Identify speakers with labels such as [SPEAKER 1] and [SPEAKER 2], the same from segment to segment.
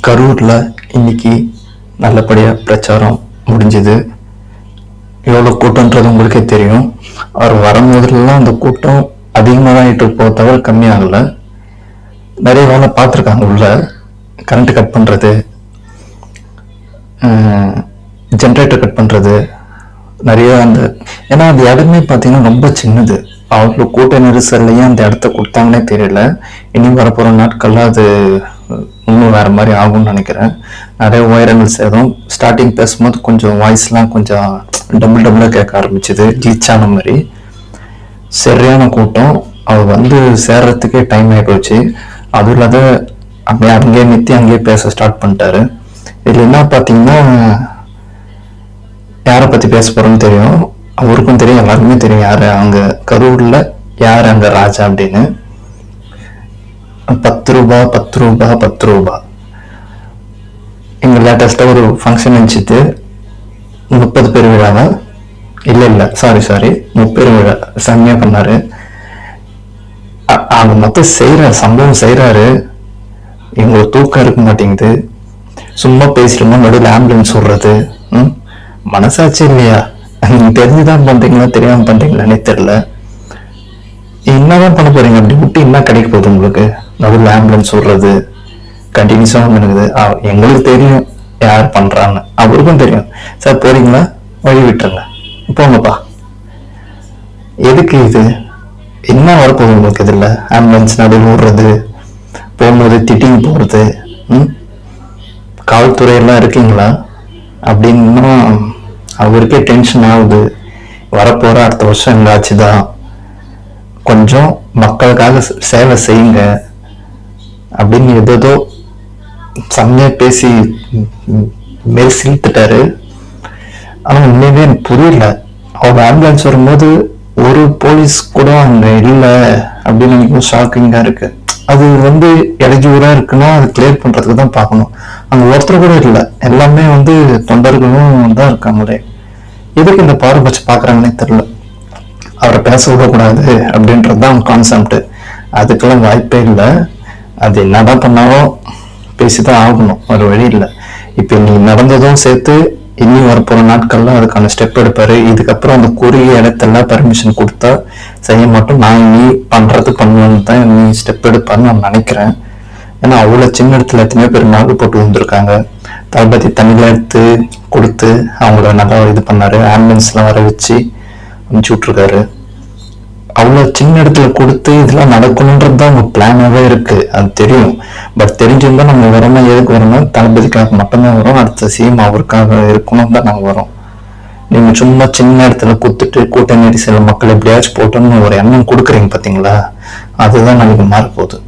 [SPEAKER 1] கரூரில் இன்னைக்கு நல்லபடியாக பிரச்சாரம் முடிஞ்சுது. எவ்வளோ கூட்டம்ன்றது உங்களுக்கே தெரியும். அவர் வரும்போதுலாம் அந்த கூட்டம் அதிகமாக தான் ஆகிட்டு போக தவிர கம்மியாகலை. நிறைய வேலை பார்த்துருக்காங்க. உள்ள கரண்ட்டு கட் பண்ணுறது, ஜென்ரேட்டர் கட் பண்ணுறது, நிறைய அந்த ஏன்னா அந்த இடமே பார்த்தீங்கன்னா ரொம்ப சின்னது. அவ்வளோ கூட்ட நெரிசல்லையே அந்த இடத்த கொடுத்தாங்கன்னே தெரியல. இனி வரப்போகிற நாட்கள்லாம் அது இன்னும் வேறு மாதிரி ஆகும்னு நினைக்கிறேன். நிறைய உயரங்கள் சேதம். ஸ்டார்டிங் பேசும்போது கொஞ்சம் வாய்ஸ்லாம் கொஞ்சம் டபுளாக கேட்க ஆரம்பிச்சுது, கிளிச்சான மாதிரி. சரியான கூட்டம். அவர் வந்து சேர்றதுக்கே டைம் ஆகி போச்சு. அதுவும் இல்லாத அப்படியே அங்கேயே நிறுத்தி அங்கேயே பேச ஸ்டார்ட் பண்ணிட்டாரு. இதில் என்ன பார்த்தீங்கன்னா, யாரை பற்றி பேச போகிறோன்னு தெரியும், அவருக்கும் தெரியும், எல்லாருக்குமே தெரியும் யார் அங்கே கரூரில் யார் அங்கே ராஜா அப்படின்னு. 10 ரூபா 10 ரூபா 10 ரூபா. இங்கே லேட்டஸ்ட்டாக ஒரு ஃபங்க்ஷன் வச்சுட்டு 30 பேர் விழாவா இல்லை சாரி 30 பேர் விழா செம்மையாக பண்ணார். அவங்க மொத்தம் செய்கிறார், சம்பவம் செய்கிறாரு. இவங்களுக்கு தூக்கம் இருக்க மாட்டேங்குது. சும்மா பேசிட்டோம்னா நடுவில் ஆம்புலன்ஸ் விடுறது. மனசாட்சி இல்லையா? நீங்க தெரிஞ்சுதான் பண்றீங்களா தெரியாம பண்றீங்களானே தெரியல. என்னதான் பண்ண போறீங்க? அப்படி விட்டு என்ன கிடைக்க போகுது உங்களுக்கு? நடுவில் ஆம்புலன்ஸ் விடுறது கண்டினியூஸா இருக்குது. எங்களுக்கு தெரியும் யார் பண்றான்னு, அவருக்கும் தெரியும். சார் போறீங்களா, வழி விட்டுருங்க, போங்கப்பா. எதுக்கு இது? என்ன வரப்போகுது உங்களுக்கு? இதுல ஆம்புலன்ஸ் நடுவில் விடுறது, போகும்போது திட்டிங் போறது, காவல்துறையெல்லாம் இருக்கீங்களா அப்படின்னா அவருக்கே டென்ஷன் ஆகுது. வரப்போற அடுத்த வருஷம் எங்காச்சுதான். கொஞ்சம் மக்களுக்காக சேவை செய்யுங்க அப்படின்னு ஏதோ செம்மையா பேசி மேல் சிரித்துட்டாரு. ஆனா உண்மையுமே எனக்கு புரியல. அவங்க ஆம்புலன்ஸ் வரும்போது ஒரு போலீஸ் கூட அங்க இல்லை அப்படின்னு எனக்கு ஷாக்கிங்கா இருக்கு. அது வந்து இடையூறா இருக்குன்னா அது கிளியர் பண்றதுக்கு தான் பார்க்கணும். அங்க ஒருத்தர் கூட இல்லை, எல்லாமே வந்து தொண்டர்களும் தான் இருக்காங்களே. எதுக்கு இந்த பாரபட்ச பாக்குறாங்கன்னே தெரியல. அவரை பேச விடக்கூடாது அப்படின்றதுதான் அவங்க கான்செப்ட். அதுக்கெல்லாம் வாய்ப்பே இல்லை. அது என்னதான் பண்ணாலும் பேசிதான் ஆகணும், ஒரு வழி இல்லை. இப்ப நீ நடந்ததும் சேர்த்து இனி வரப்போற நாட்கள்ல அதுக்கான ஸ்டெப் எடுப்பாரு. இதுக்கப்புறம் அந்த குறுகிய இடத்தெல்லாம் பர்மிஷன் கொடுத்தா செய்ய மாட்டோம், நான் நீ பண்றது பண்ணுவேன்னு தான் நீ ஸ்டெப் எடுப்பான்னு நான் நினைக்கிறேன். ஏன்னா அவ்வளவு சின்ன இடத்துல எத்தனையோ பேர் நாடு போட்டு வந்திருக்காங்க. தளபதி தண்ணில எடுத்து கொடுத்து அவங்கள நல்லா இது பண்ணாரு. ஆம்புலன்ஸ்லாம் வர வச்சு அனுப்பிச்சு விட்டுருக்காரு. அவ்வளவு சின்ன இடத்துல கொடுத்து இதெல்லாம் நடக்கணுன்றது தான் அவங்க பிளானாவே இருக்கு, அது தெரியும். பட் தெரிஞ்சிருந்தா நம்ம வரோம்னா எதுக்கு வரணும்? தளபதிக்காக மட்டும்தான் வரும். அடுத்த சிஎம் அவருக்காக இருக்கணும் தான் நாங்க வரோம். நீங்க சும்மா சின்ன இடத்துல கொடுத்துட்டு கூட்ட நெரிசல மக்கள் எப்படியாச்சும் போட்டோம்னு ஒரு எண்ணம் கொடுக்குறீங்க பாத்தீங்களா, அதுதான் நமக்கு மாற போகுது.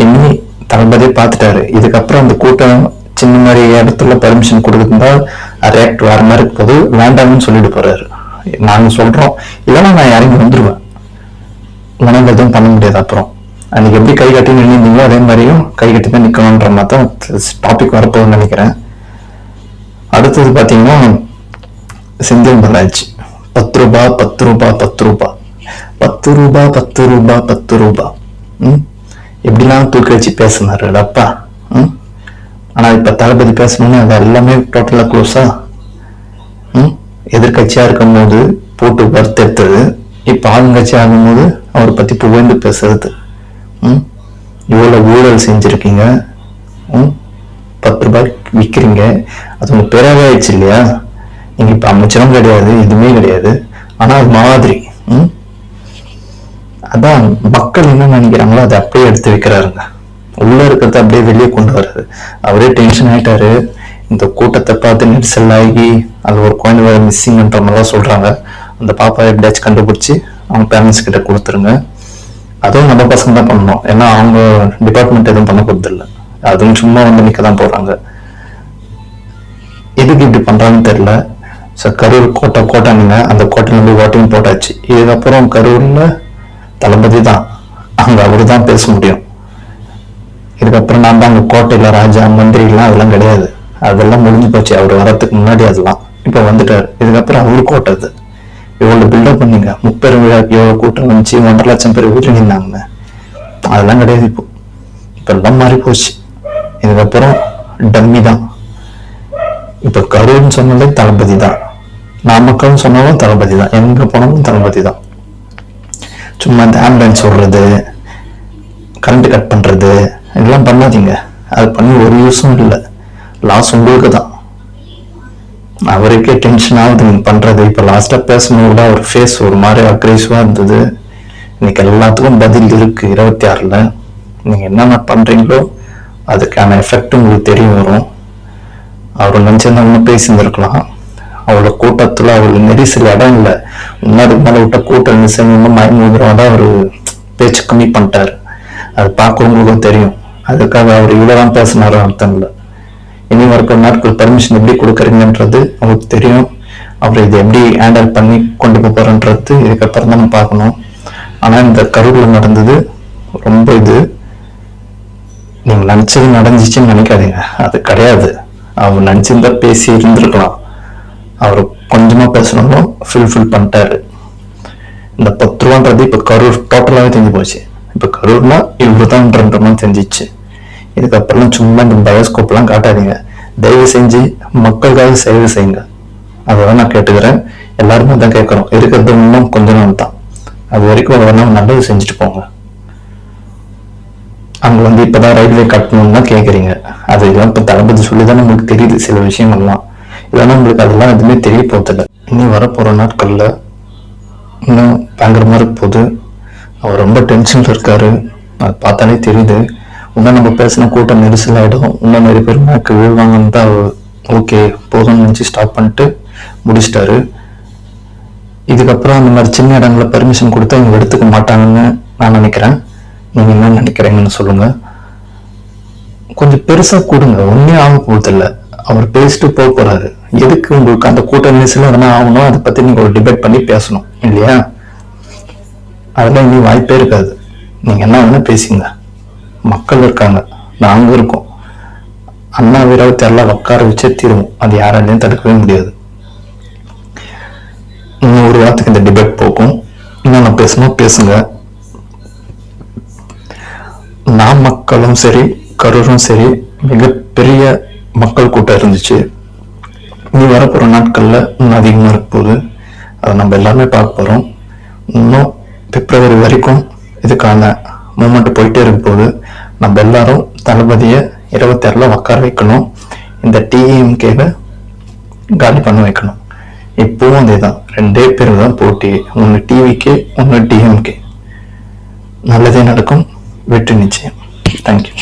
[SPEAKER 1] இனி தளபதியே பார்த்துட்டாரு. இதுக்கப்புறம் அந்த கூட்டம் சின்ன மாதிரி இடத்துல பர்மிஷன் கொடுக்குறதா ரியாக்ட் வேற மாதிரி போது வேண்டாம்னு சொல்லிட்டு போறாரு. நாங்க சொல்றோம் இல்லைன்னா நான் இறங்கி வந்துருவேன், உணவு எதுவும் பண்ண முடியாது. அப்புறம் அன்னைக்கு எப்படி கை கட்டி நின்னீங்களோ அதே மாதிரியும் கை கட்டி தான் நிக்கணும்ன்ற மாதிரி தான் டாபிக் வரப்போகுதுன்னு நினைக்கிறேன். அடுத்தது பாத்தீங்கன்னா செந்தில் பாலாஜி 10 ரூபா 10 ரூபா 10 ரூபா 10 ரூபா 10 ரூபா 10 ரூபா எப்படிலாம் தூக்கி வச்சு பேசினாரு அப்பா. ஆனா இப்ப தளபதி பேசணும்னு அது எல்லாமே டோட்டலா க்ளோஸா. எதிர்கட்சியா இருக்கும் போது போட்டு வறுத்தெடுத்தது, இப்ப ஆளுங்கட்சி ஆகும்போது அவரை பத்தி புகழ்ந்து பேசுறது. இவ்வளவு ஊழல் செஞ்சிருக்கீங்க, 10 ரூபாய் விற்கிறீங்க, அது உங்க பேராவே ஆயிடுச்சு இல்லையா? நீங்க இப்ப அமைச்சரும் கிடையாது, எதுவுமே கிடையாது. ஆனா அது மாதிரி அதான் மக்கள் என்ன நினைக்கிறாங்களோ அதை அப்படியே எடுத்து வைக்கிறாருங்க. உள்ள இருக்கிறத அப்படியே வெளியே கொண்டு வர்றது. அவரே டென்ஷன் ஆயிட்டாரு. இந்த கூட்டத்தை பார்த்து நெரிசல் ஆகி அது ஒரு குழந்தை மிஸ்ஸிங்ன்ற மாதிரிலாம் சொல்றாங்க. அந்த பாப்பா எப்படியாச்சும் கண்டுபிடிச்சி அவங்க பேரண்ட்ஸ் கிட்ட கொடுத்துருங்க. அதுவும் நம்ம பசங்க தான் பண்ணணும், ஏன்னா அவங்க டிபார்ட்மெண்ட் எதுவும் பண்ண போறது இல்லை. அதுவும் சும்மா வந்து நிக்க தான் போறாங்க. எதுக்கு இப்படி பண்றாங்கன்னு தெரியல. கரூர் கோட்டைங்க, அந்த கோட்டையில போய் ஓட்டையும் போட்டாச்சு. இதுக்கப்புறம் கரூர்ல தளபதி தான், அங்க அவரு தான் பேச முடியும். இதுக்கப்புறம் நான் தான் அங்க கோட்டையில ராஜா மந்திரி எல்லாம் அதெல்லாம் கிடையாது, அதெல்லாம் முடிஞ்சு போச்சு. அவர் வரத்துக்கு முன்னாடி அதெல்லாம் இப்ப வந்துட்டாரு. இதுக்கப்புறம் அவரு கோட்டது. இவ்வளவு பில்டப் பண்ணீங்க, 30 விழாக்கு எவ்வளவு கூட்டம் வந்துச்சு, 1.5 லட்சம் பேர் வீட்டுல நின்னாங்க, அதெல்லாம் கிடையாது. இப்போ எல்லாம் மாறி போச்சு. இதுக்கப்புறம் டம்மி தான். இப்ப கரூர்னு சொன்னாலே தளபதி தான், நாமக்கல்னு சொன்னாலும் தளபதி தான், எங்க போனாலும் தளபதி தான். சும்மா இந்த ஆம்புலன்ஸ் ஓடுறது, கரண்ட் கட் பண்றது இதெல்லாம் பண்ணாதீங்க. அது பண்ணி ஒரு யூஸும் இல்லை, லாஸ் உங்களுக்கு தான். அவருக்கே டென்ஷன் ஆகுது நீங்க பண்றது. இப்ப லாஸ்டா பேசணும் ஒரு ஃபேஸ் ஒரு மாதிரி அக்ரெசிவா இருந்தது. இன்னைக்கு எல்லாத்துக்கும் பதில் இருக்கு 26ல. நீங்க என்னென்ன பண்றீங்களோ அதுக்கான எஃபெக்ட் உங்களுக்கு தெரிய வரும். அவர் நினைச்சிருந்தா இன்னும் பேசியிருந்திருக்கலாம். அவரோட கூட்டத்துல அவருக்கு நெரிசல் இடம் இல்லை, முன்னாடி மேல விட்ட கூட்டம் நெரிசல் மயமுதிரம் தான் அவரு பேச்சு கம்மி பண்ணிட்டாரு. அது பார்க்கறவங்களுக்கும் தெரியும். அதுக்காக அவர் இவ்வளவுதான் பேசினாரு அர்த்தம் இல்லை. இனி வரைக்கும் நாட்கள் பர்மிஷன் எப்படி கொடுக்குறீங்கன்றது அவருக்கு தெரியும். அவர் இதை எப்படி ஹேண்டில் பண்ணி கொண்டு போறன்றது இதுக்கப்புறம் தான் பார்க்கணும். ஆனா இந்த கரூர்ல நடந்தது ரொம்ப நீங்க நினைச்சது நடந்துச்சுன்னு நினைக்காதீங்க, அது கிடையாது. அவர் நினைச்சிருந்தா பேசி இருந்திருக்கலாம். அவர் கொஞ்சமா பேசணும் ஃபில் பண்ணிட்டாரு. இந்த 10 ரூபான்றது இப்ப கரூர் டோட்டலாவே தெரிஞ்சு போச்சு. இப்ப கரூர்னா இவ்வளவுதான்ற மாதிரி தெரிஞ்சிச்சு. இதுக்கப்புறம் சும்மா இந்த பயோஸ்கோப் எல்லாம் காட்டாதீங்க. தயவு செஞ்சு மக்களுக்காக சேவை செய்யுங்க. அதெல்லாம் நான் கேட்டுக்கிறேன். எல்லாருமே தான் கேட்கறோம். இருக்கிறது இன்னும் கொஞ்ச நாள் தான். அது வரைக்கும் அதெல்லாம் நல்லது செஞ்சுட்டு போங்க. அங்க இப்பதான் ரயில்வே கட்டணும்னு தான் கேட்குறீங்க. அது இதெல்லாம் இப்ப தளபதி சொல்லிதான் உங்களுக்கு தெரியுது சில விஷயங்கள்லாம். இதெல்லாம் உங்களுக்கு அதெல்லாம் எதுவுமே தெரிய போதில்லை. இனி வரப்போற நாட்கள்ல இன்னும் பயங்கரமா இருக்க போது. அவர் ரொம்ப டென்ஷன்ல இருக்காரு, அது பார்த்தாலே தெரியுது. இன்னும் நம்ம பேசின கூட்டம் நெரிசல் ஆகிடும், இன்னும் நிறைய பேர் மேக்கு விழுவாங்கன்னு தான் ஓகே போதும்னு நினச்சி ஸ்டாப் பண்ணிட்டு முடிச்சிட்டாரு. இதுக்கப்புறம் அந்த மாதிரி சின்ன இடங்களை பர்மிஷன் கொடுத்தா இவங்க எடுத்துக்க மாட்டாங்கன்னு நான் நினைக்கிறேன். நீங்க என்ன நினைக்கிறீங்கன்னு சொல்லுங்க. கொஞ்சம் பெருசா கூடுங்க, ஒன்னே ஆக போதில்லை. அவர் பேசிட்டு போறாரு. எதுக்கு உங்களுக்கு அந்த கூட்ட நெரிசல் எதனா ஆகணும், அதை பத்தி நீங்க ஒரு டிபேட் பண்ணி பேசணும் இல்லையா? அதெல்லாம் இனி வாய்ப்பே இருக்காது. நீங்க என்ன வேணா பேசுங்க, மக்கள் இருக்காங்க, நாங்க இருக்கோம். அண்ணா 26ல உட்கார வச்சே தீருவோம். அது யாராலையும் தடுக்கவே முடியாது. இன்னும் ஒரு வாரத்துக்கு இந்த டிபேட் போகும். இன்னும் நான் பேசணும் பேசுங்க. நாமக்கலும் சரி கரூரும் சரி மிகப்பெரிய மக்கள் கூட்டம் இருந்துச்சு. இனி வரப்போற நாட்கள்ல இன்னும் அதிகமா இருக்க போகுது. அதை நம்ம எல்லாருமே பார்க்க போறோம். இன்னும் பிப்ரவரி வரைக்கும் இதுக்கான மூமெண்ட் போயிட்டே இருக்கும் போது நம்ம எல்லாரும் தளபதியை 26ல உட்கார வைக்கணும். இந்த டிஎம்கேவை காலி பண்ண வைக்கணும். இப்பவும் அதேதான், 2 பேர் தான் போட்டி. ஒன்னு டிவிக்கு, ஒன்னு டிஎம்கே. நல்லதே நடக்கும், வெற்றி நிச்சயம். தேங்க்யூ.